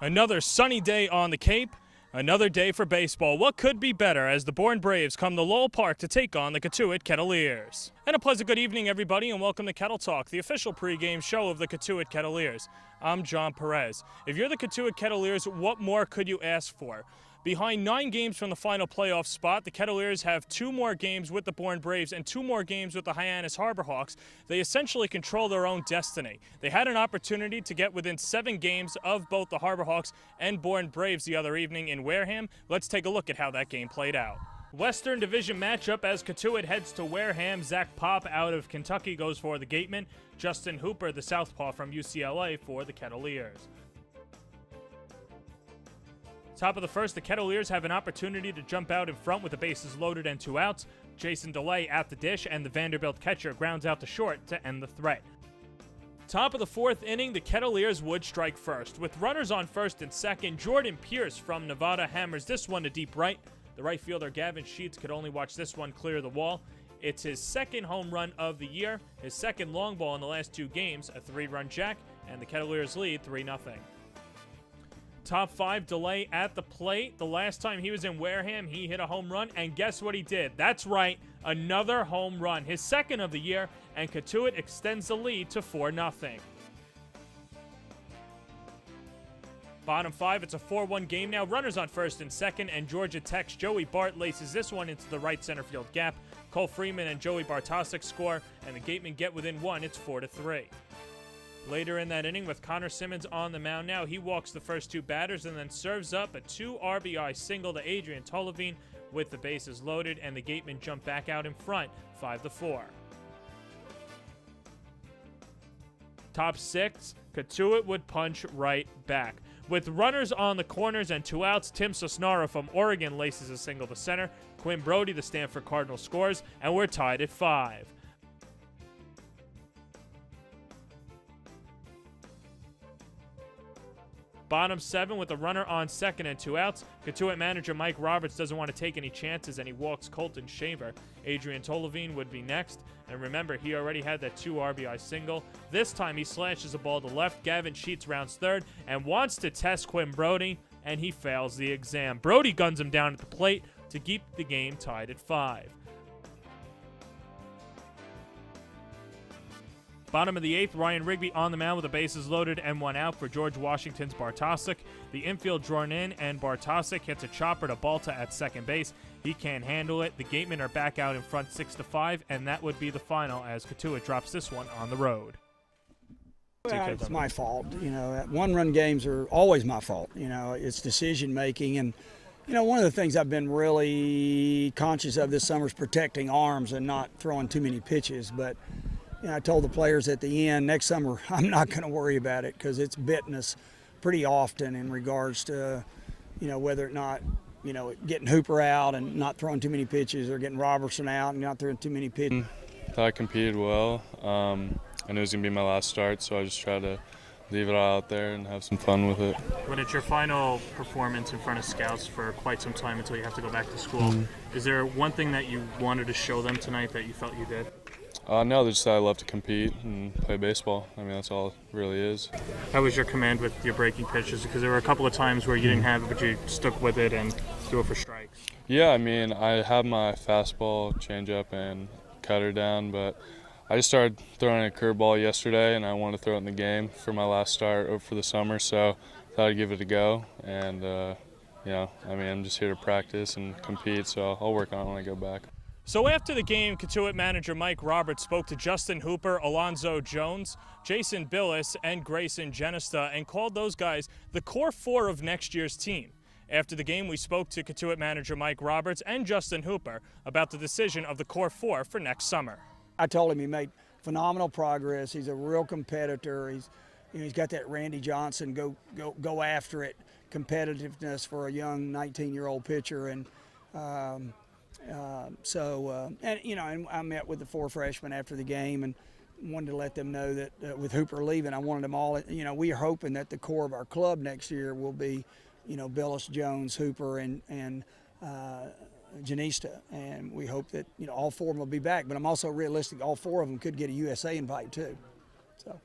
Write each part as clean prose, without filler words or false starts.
Another sunny day on the Cape, another day for baseball. What could be better as the Bourne Braves come to Lowell Park to take on the Kettle Kettleers? And a pleasant good evening, everybody, and welcome to Kettle Talk, the official pregame show of the Kettle Kettleers. I'm John Perez. If you're the Kettle Kettleers, what more could you ask for? Behind 9 games from the final playoff spot, the Kettleers have 2 more games with the Bourne Braves and 2 more games with the Hyannis Harbor Hawks. They essentially control their own destiny. They had an opportunity to get within 7 games of both the Harbor Hawks and Bourne Braves the other evening in Wareham. Let's take a look at how that game played out. Western Division matchup as Kettle heads to Wareham. Zach Pop out of Kentucky goes for the Gateman. Justin Hooper, the southpaw from UCLA, for the Kettleers. Top of the first, the Kettleers have an opportunity to jump out in front with the bases loaded and 2 outs. Jason DeLay at the dish, and the Vanderbilt catcher grounds out to short to end the threat. Top of the 4th inning, the Kettleers would strike first. With runners on first and second, Jordan Pierce from Nevada hammers this one to deep right. The right fielder Gavin Sheets could only watch this one clear the wall. It's his 2nd home run of the year, his 2nd long ball in the last 2 games, a 3-run jack, and the Kettleers lead 3-0. Top 5, DeLay at the plate. The last time he was in Wareham, he hit a home run, and guess what he did? That's right, another home run, his 2nd of the year, and Kettle extends the lead to 4-0. Bottom 5, it's a 4-1 game now. Runners on first and second, and Georgia Tech's Joey Bart laces this one into the right center field gap. Cole Freeman and Joey Bartosik score, and the Gatemen get within 1. It's 4-3. Later in that inning, with Connor Simmons on the mound now, he walks the first 2 batters and then serves up a 2 RBI single to Adrian Tollevine with the bases loaded, and the Gatemen jump back out in front, 5-4. Top 6, Kettle would punch right back. With runners on the corners and 2 outs, Tim Sosnara from Oregon laces a single to center. Quinn Brody, the Stanford Cardinal, scores, and we're tied at 5. Bottom 7 with a runner on second and 2 outs. Kettle manager Mike Roberts doesn't want to take any chances, and he walks Colton Shaver. Adrian Tollevine would be next. And remember, he already had that 2 RBI single. This time he slashes a ball to left. Gavin Sheets rounds third and wants to test Quinn Brody, and he fails the exam. Brody guns him down at the plate to keep the game tied at 5. Bottom of the 8th, Ryan Rigby on the mound with the bases loaded and 1 out for George Washington's Bartosik. The infield drawn in, and Bartosik hits a chopper to Balta at second base. He can't handle it. The Gatemen are back out in front 6-5, and that would be the final as Kettle drops this one on the road. It's my fault. You know, 1-run games are always my fault. You know, it's decision making, and you know, one of the things I've been really conscious of this summer is protecting arms and not throwing too many pitches, but you know, I told the players at the end, next summer I'm not going to worry about it because it's bitten us pretty often in regards to, you know, whether or not, you know, getting Hooper out and not throwing too many pitches, or getting Robertson out and not throwing too many pitches. I thought I competed well. I knew it was going to be my last start, so I just tried to leave it all out there and have some fun with it. When it's your final performance in front of scouts for quite some time until you have to go back to school, is there one thing that you wanted to show them tonight that you felt you did? No, just that I love to compete and play baseball. I mean, that's all it really is. How was your command with your breaking pitches? Because there were a couple of times where you didn't have it, but you stuck with it and threw it for strikes. Yeah, I mean, I have my fastball, changeup, and cutter down, but I just started throwing a curveball yesterday, and I wanted to throw it in the game for my last start for the summer, so I thought I'd give it a go. And, you know, I mean, I'm just here to practice and compete, so I'll work on it when I go back. So after the game, Kettle manager Mike Roberts spoke to Justin Hooper, Alonzo Jones, Jason Billis, and Grayson Genesta, and called those guys the core 4 of next year's team. After the game, we spoke to Kettle manager Mike Roberts and Justin Hooper about the decision of the core 4 for next summer. I told him he made phenomenal progress. He's a real competitor. He's got that Randy Johnson go after it competitiveness for a young 19-year-old pitcher, and and you know, and I met with the 4 freshmen after the game and wanted to let them know that with Hooper leaving, I wanted them all. You know, we are hoping that the core of our club next year will be, you know, Billis, Jones, Hooper, and Genesta, and we hope that, you know, all 4 of them will be back. But I'm also realistic; all 4 of them could get a USA invite too. So.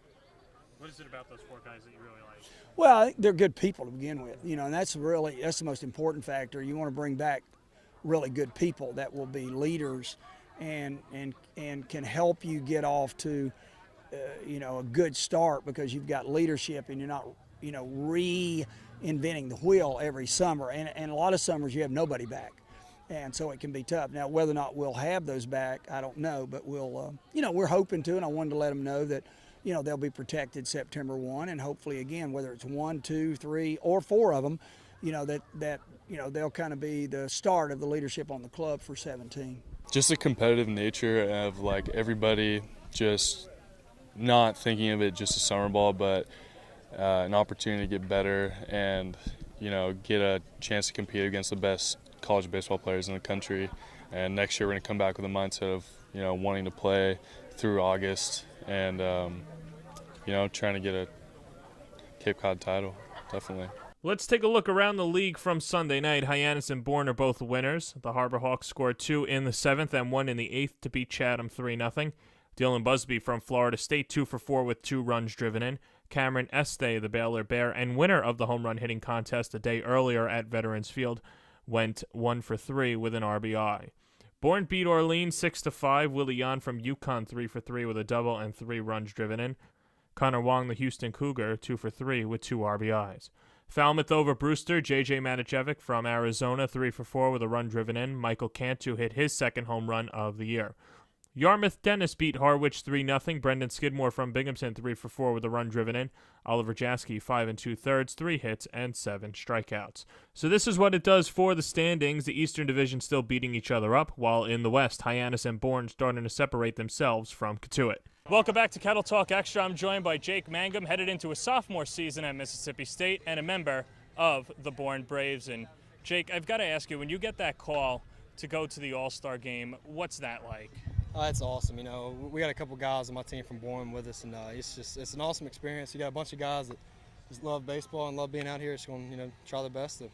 What is it about those 4 guys that you really like? Well, I think they're good people to begin with, and that's the most important factor. You want to bring back really good people that will be leaders and can help you get off to a good start, because you've got leadership and you're not reinventing the wheel every summer, and a lot of summers you have nobody back, and so it can be tough. Now, whether or not we'll have those back, I don't know, but we're hoping to, and I wanted to let them know that they'll be protected September 1, and hopefully, again, whether it's 1, 2, 3, or 4 of them, that they'll kind of be the start of the leadership on the club for 17. Just the competitive nature of like everybody just not thinking of it just a summer ball, but an opportunity to get better and get a chance to compete against the best college baseball players in the country. And next year we're going to come back with a mindset of wanting to play through August and trying to get a Cape Cod title, definitely. Let's take a look around the league from Sunday night. Hyannis and Bourne are both winners. The Harbor Hawks scored 2 in the 7th and 1 in the 8th to beat Chatham 3-0. Dylan Busby from Florida State 2 for 4 with 2 runs driven in. Cameron Este, the Baylor Bear and winner of the home run hitting contest a day earlier at Veterans Field, went 1 for 3 with an RBI. Bourne beat Orleans 6-5. Willie Yan from UConn 3 for 3 with a double and 3 runs driven in. Connor Wong, the Houston Cougar, 2 for 3 with 2 RBIs. Falmouth over Brewster. J.J. Matijevic from Arizona, 3 for 4 with a run driven in. Michael Cantu hit his second home run of the year. Yarmouth Dennis beat Harwich 3-0. Brendan Skidmore from Binghamton, 3 for 4 with a run driven in. Oliver Jaski, 5 2/3, 3 hits and 7 strikeouts. So this is what it does for the standings. The Eastern Division still beating each other up, while in the West, Hyannis and Bourne starting to separate themselves from Catuit. Welcome back to Kettle Talk Extra. I'm joined by Jake Mangum, headed into a sophomore season at Mississippi State and a member of the Bourne Braves. And Jake, I've got to ask you, when you get that call to go to the All-Star game, what's that like? It's awesome. We got a couple guys on my team from Bourne with us, and it's an awesome experience. You got a bunch of guys that just love baseball and love being out here. It's going to try their best to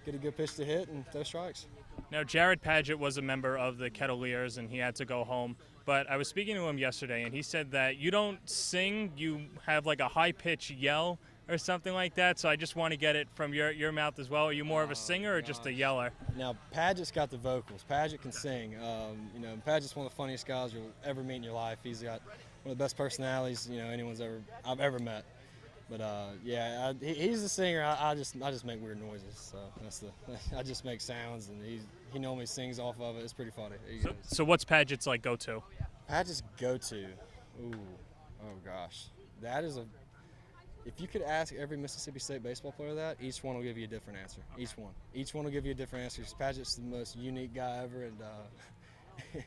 get a good pitch to hit and throw strikes. Now, Jared Padgett was a member of the Kettleers, and he had to go home. But I was speaking to him yesterday, and he said that you don't sing, you have like a high-pitched yell or something like that. So I just want to get it from your mouth as well. Are you more of a singer or just a yeller? Now, Padgett's got the vocals. Padgett can sing. Padgett's one of the funniest guys you'll ever meet in your life. He's got one of the best personalities I've ever met. But he's the singer. I just make weird noises. So I just make sounds, and he normally sings off of it. It's pretty funny. So what's Padgett's like go-to? Padgett's go-to. Oh gosh, that is If you could ask every Mississippi State baseball player that, each one will give you a different answer. Each one will give you a different answer. Padgett's the most unique guy ever, and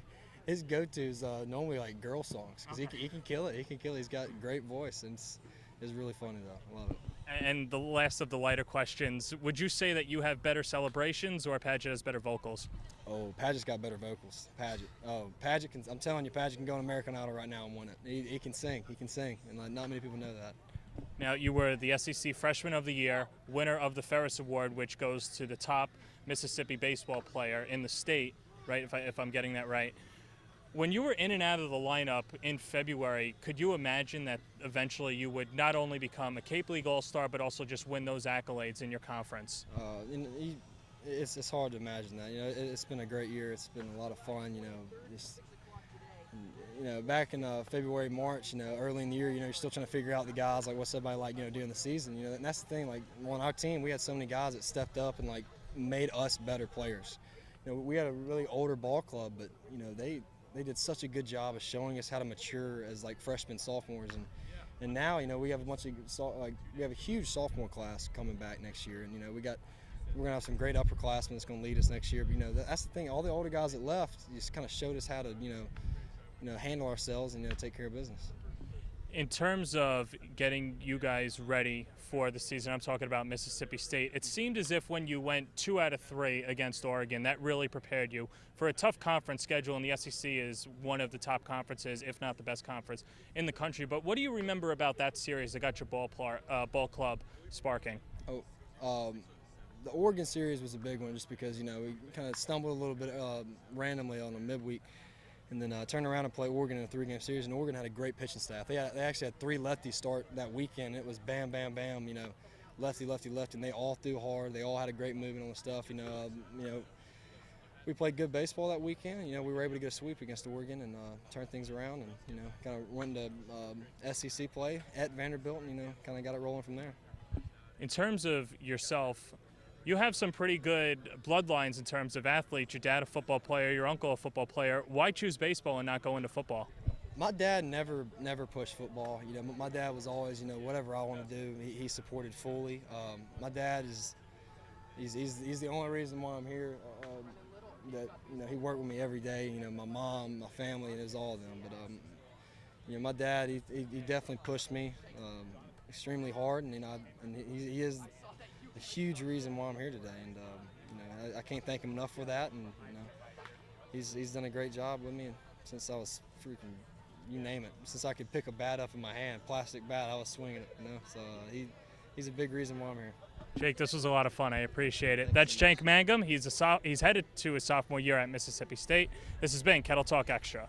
his go-to is normally like girl songs, because he can kill it. He's got a great voice, and it's really funny though. I love it. And the last of the lighter questions, would you say that you have better celebrations or Padgett has better vocals? Oh, Padgett's got better vocals. Padgett can. I'm telling you, Padgett can go on American Idol right now and win it. He can sing. And not many people know that. Now, you were the SEC Freshman of the Year, winner of the Ferris Award, which goes to the top Mississippi baseball player in the state, right, if I'm getting that right. When you were in and out of the lineup in February, could you imagine that eventually you would not only become a Cape League All-Star, but also just win those accolades in your conference? It's hard to imagine that. It's been a great year. It's been a lot of fun. Back in February, March, early in the year, you're still trying to figure out the guys, like what's everybody like, during the season, and that's the thing, like on our team, we had so many guys that stepped up and like made us better players. We had a really older ball club, but they did such a good job of showing us how to mature as like freshmen, sophomores, and now we have we have a huge sophomore class coming back next year, and we're gonna have some great upperclassmen that's gonna lead us next year. But that's the thing, all the older guys that left just kind of showed us how to handle ourselves and take care of business. In terms of getting you guys ready for the season, I'm talking about Mississippi State. It seemed as if when you went 2 out of 3 against Oregon, that really prepared you for a tough conference schedule, and the SEC is one of the top conferences, if not the best conference in the country. But what do you remember about that series that got your ball club sparking? The Oregon series was a big one, just because we kind of stumbled a little bit randomly on a midweek. and then turned around and played Oregon in a 3-game series. And Oregon had a great pitching staff. They actually had 3 lefties start that weekend. It was bam, bam, bam. Lefty, lefty, lefty, and they all threw hard. They all had a great movement on the stuff. We played good baseball that weekend. We were able to get a sweep against Oregon and turn things around, and kind of went into SEC play at Vanderbilt, and kind of got it rolling from there. In terms of yourself, you have some pretty good bloodlines in terms of athletes. Your dad a football player, your uncle a football player. Why choose baseball and not go into football? My dad never pushed football. My dad was always, whatever I want to do, he supported fully. My dad he's the only reason why I'm here. That he worked with me every day. My mom, my family, and it was all of them. But my dad, he definitely pushed me extremely hard, and he is a huge reason why I'm here today. And I can't thank him enough for that. And he's done a great job with me since I was freaking, you name it. Since I could pick a bat up in my hand, plastic bat, I was swinging it. So he's a big reason why I'm here. Jake, this was a lot of fun. I appreciate it. That's Jake Mangum. He's headed to his sophomore year at Mississippi State. This has been Kettle Talk Extra.